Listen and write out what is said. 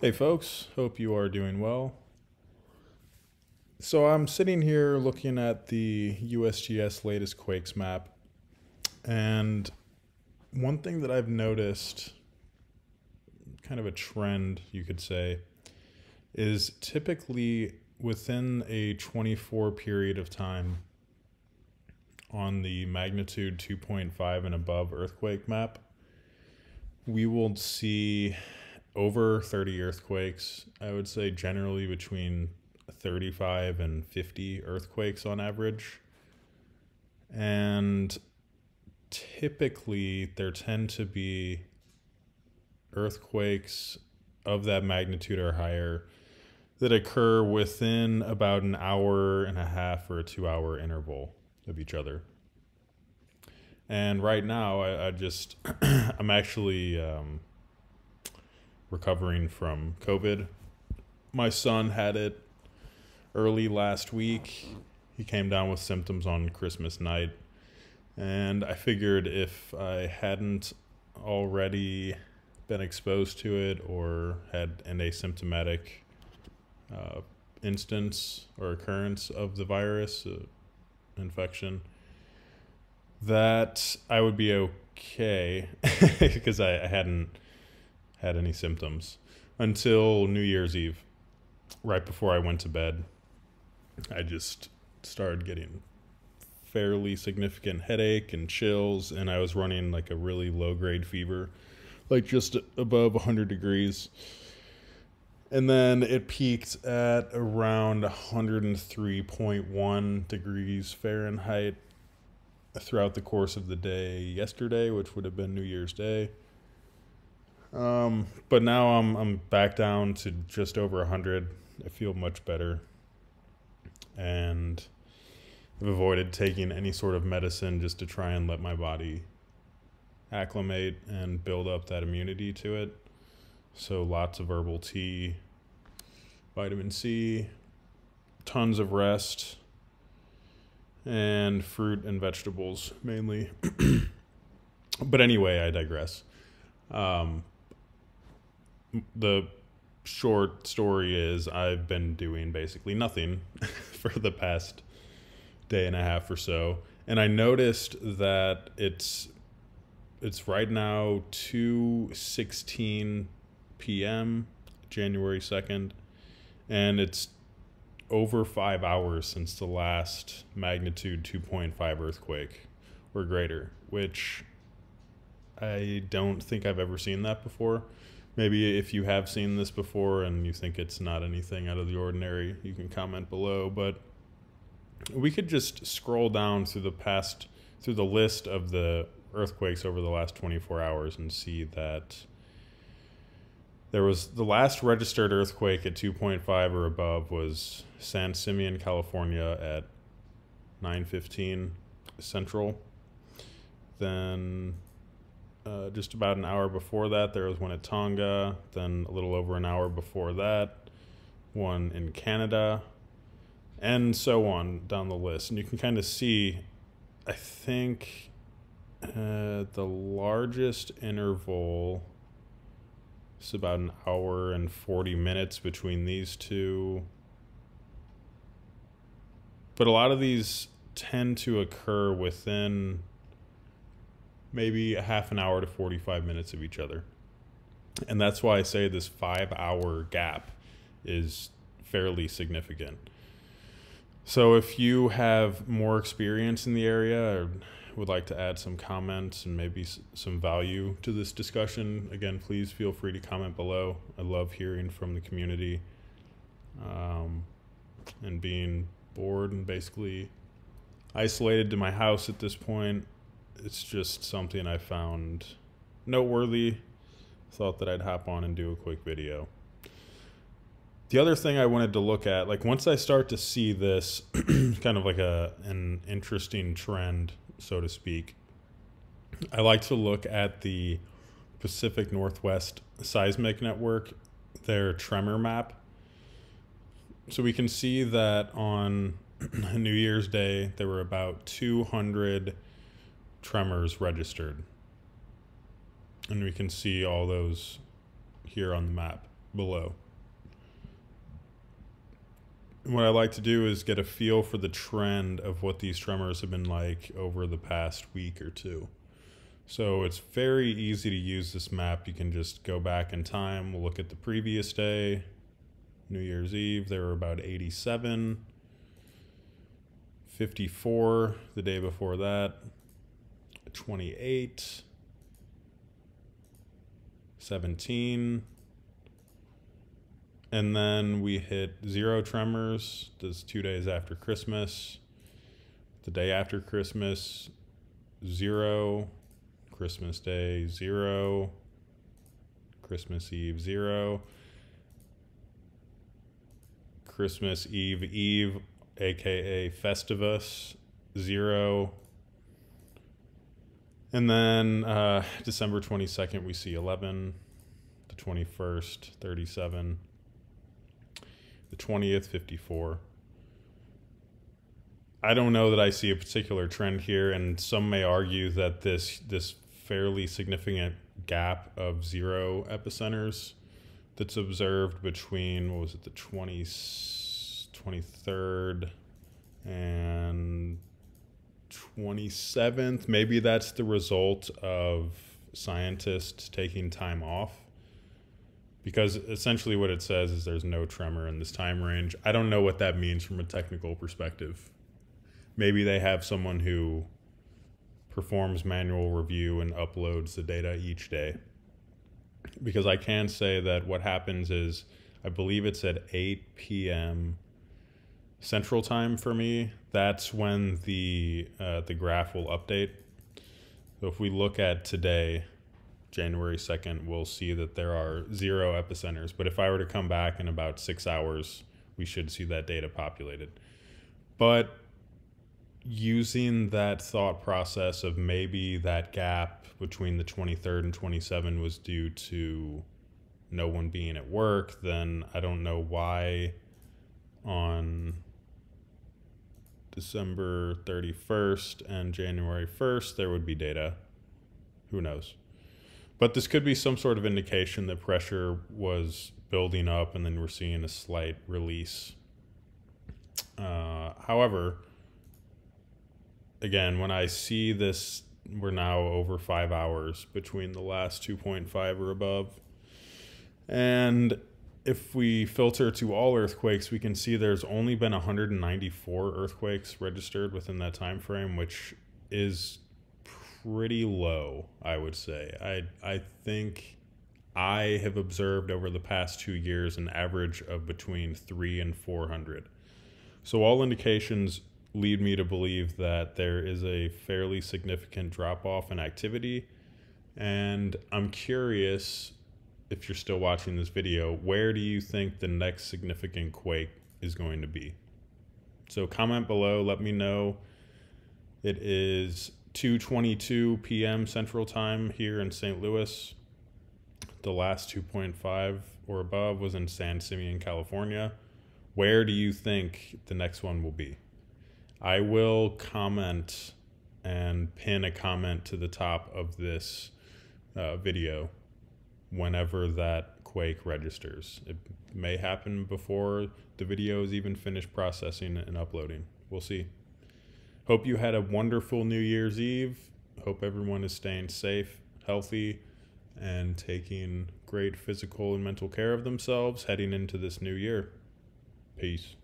Hey folks, hope you are doing well. So I'm sitting here looking at the USGS latest Quakes map, and one thing that I've noticed, kind of a trend you could say, is typically within a 24 period of time on the magnitude 2.5 and above earthquake map, we will see over 30 earthquakes. I would say generally between 35 and 50 earthquakes on average. And typically there tend to be earthquakes of that magnitude or higher that occur within about an hour and a half or a 2 hour interval of each other. And right now I'm actually recovering from COVID. My son had it early last week. He came down with symptoms on Christmas night. And I figured if I hadn't already been exposed to it or had an asymptomatic instance or occurrence of the virus infection, that I would be okay because I hadn't had any symptoms until New Year's Eve. Right before I went to bed, I just started getting fairly significant headache and chills, and I was running like a really low grade fever, like just above 100 degrees. And then it peaked at around 103.1 degrees Fahrenheit throughout the course of the day yesterday, which would have been New Year's Day. But now I'm back down to just over 100. I feel much better, and I've avoided taking any sort of medicine just to try and let my body acclimate and build up that immunity to it. So lots of herbal tea, vitamin C, tons of rest, and fruit and vegetables mainly. But anyway, I digress. The short story is I've been doing basically nothing for the past day and a half or so, and I noticed that it's right now 2:16 p.m. January 2nd, and it's over 5 hours since the last magnitude 2.5 earthquake or greater, which I don't think I've ever seen that before. Maybe if you have seen this before and you think it's not anything out of the ordinary, you can comment below. But we could just scroll down through the list of the earthquakes over the last 24 hours and see that there was the last registered earthquake at 2.5 or above was San Simeon, California at 9:15 Central. Then just about an hour before that, there was one at Tonga. Then a little over an hour before that, one in Canada, and so on down the list. And you can kind of see, I think the largest interval is about an hour and 40 minutes between these two. But a lot of these tend to occur within maybe a half an hour to 45 minutes of each other. And that's why I say this 5 hour gap is fairly significant. So if you have more experience in the area or would like to add some comments and maybe some value to this discussion, again, please feel free to comment below. I love hearing from the community, and being bored and basically isolated to my house at this point. It's just something I found noteworthy. Thought that I'd hop on and do a quick video. The other thing I wanted to look at, like once I start to see this kind of like an interesting trend, so to speak, I like to look at the Pacific Northwest Seismic Network, their tremor map. So we can see that on New Year's Day, there were about 200 tremors registered, and we can see all those here on the map. below. And what I like to do is get a feel for the trend of what these tremors have been like over the past week or two. So it's very easy to use this map. You can just go back in time. We'll look at the previous day, New Year's Eve. There were about 87, 54 the day before that, 28, 17, and then we hit 0 tremors. This 2 days after Christmas. The day after Christmas, 0. Christmas Day, 0. Christmas Eve, 0. Christmas Eve, aka Festivus, 0. And then December 22nd, we see 11. The 21st, 37. The 20th, 54. I don't know that I see a particular trend here, and some may argue that this fairly significant gap of 0 epicenters that's observed between, what was it, the 23rd and 27th, maybe that's the result of scientists taking time off. Because essentially what it says is there's no tremor in this time range. I don't know what that means from a technical perspective. Maybe they have someone who performs manual review and uploads the data each day. Because I can say that what happens is, I believe it's at 8 p.m. Central Time for me. That's when the graph will update. So if we look at today, January 2nd, we'll see that there are 0 epicenters. But if I were to come back in about 6 hours, we should see that data populated. But using that thought process of maybe that gap between the 23rd and 27 was due to no one being at work, then I don't know why on December 31st and January 1st there would be data. Who knows? But this could be some sort of indication that pressure was building up and then we're seeing a slight release. However, again, when I see this, we're now over 5 hours between the last 2.5 or above. And if we filter to all earthquakes, we can see there's only been 194 earthquakes registered within that time frame, which is pretty low, I would say. I think I have observed over the past 2 years an average of between 300 and 400. So all indications lead me to believe that there is a fairly significant drop-off in activity. And I'm curious, if you're still watching this video, where do you think the next significant quake is going to be? So comment below, let me know. It is 2:22 p.m. Central Time here in St. Louis. The last 2.5 or above was in San Simeon, California. Where do you think the next one will be? I will comment and pin a comment to the top of this video whenever that quake registers. It may happen before the video is even finished processing and uploading. We'll see. Hope you had a wonderful New Year's Eve. Hope everyone is staying safe, healthy, and taking great physical and mental care of themselves heading into this new year. Peace.